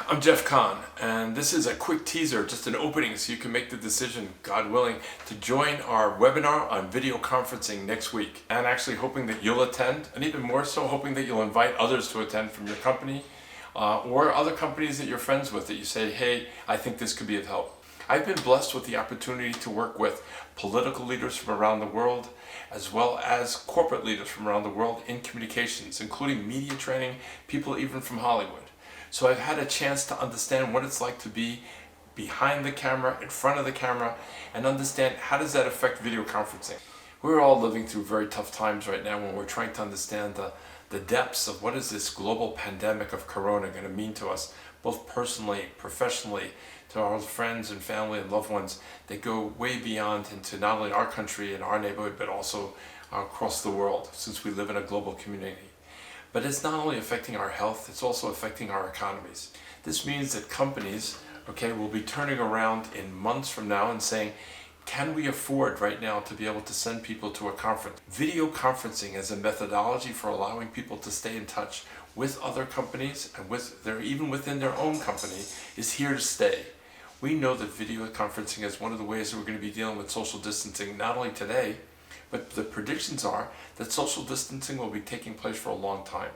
I'm Jeff Kahn, and this is a quick teaser, just an opening so you can make the decision, God willing, to join our webinar on video conferencing next week. And actually hoping that you'll attend, and even more so hoping that you'll invite others to attend from your company or other companies that you're friends with that you say, hey, I think this could be of help. I've been blessed with the opportunity to work with political leaders from around the world, as well as corporate leaders from around the world in communications, including media training, people even from Hollywood. So I've had a chance to understand what it's like to be behind the camera, in front of the camera, and understand how does that affect video conferencing. We're all living through very tough times right now when we're trying to understand the depths of what is this global pandemic of corona going to mean to us, both personally, professionally, to our friends and family and loved ones that go way beyond into not only our country and our neighborhood, but also across the world, since we live in a global community. But it's not only affecting our health, it's also affecting our economies. This means that companies, will be turning around in months from now and saying, can we afford right now to be able to send people to a conference? Video conferencing as a methodology for allowing people to stay in touch with other companies and even within their own company is here to stay. We know that video conferencing is one of the ways that we're going to be dealing with social distancing, not only today, but the predictions are that social distancing will be taking place for a long time.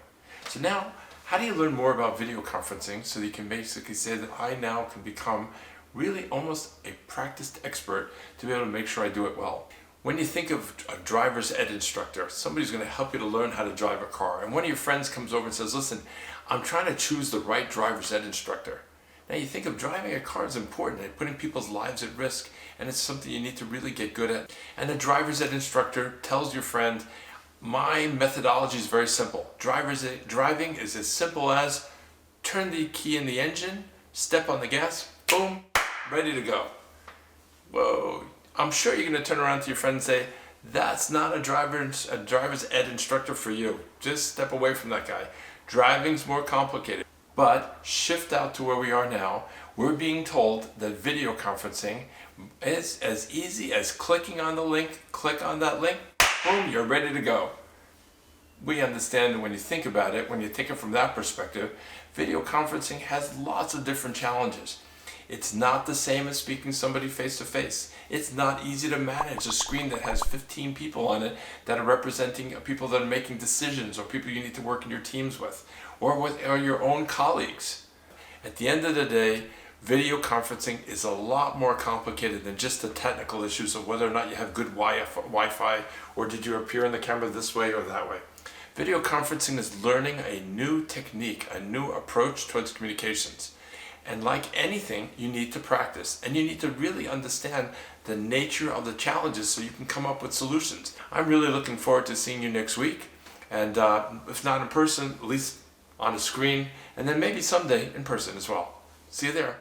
So now, how do you learn more about video conferencing so that you can basically say that I now can become really almost a practiced expert to be able to make sure I do it well? When you think of a driver's ed instructor, somebody's going to help you to learn how to drive a car, and one of your friends comes over and says, listen, I'm trying to choose the right driver's ed instructor. Now you think of driving a car is important and putting people's lives at risk, and it's something you need to really get good at. And the driver's ed instructor tells your friend, my methodology is very simple. Driving is as simple as turn the key in the engine, step on the gas, boom, ready to go. Whoa, I'm sure you're going to turn around to your friend and say, that's not a driver's ed instructor for you. Just step away from that guy. Driving's more complicated. But shift out to where we are now, we're being told that video conferencing is as easy as clicking on the link, click on that link, boom, you're ready to go. We understand that when you think about it, when you take it from that perspective, video conferencing has lots of different challenges. It's not the same as speaking to somebody face to face. It's not easy to manage a screen that has 15 people on it that are representing people that are making decisions or people you need to work in your teams with or your own colleagues. At the end of the day, video conferencing is a lot more complicated than just the technical issues of whether or not you have good Wi-Fi or did you appear in the camera this way or that way. Video conferencing is learning a new technique, a new approach towards communications. And like anything, you need to practice and you need to really understand the nature of the challenges so you can come up with solutions. I'm really looking forward to seeing you next week, and if not in person, at least on a screen, and then maybe someday in person as well. See you there.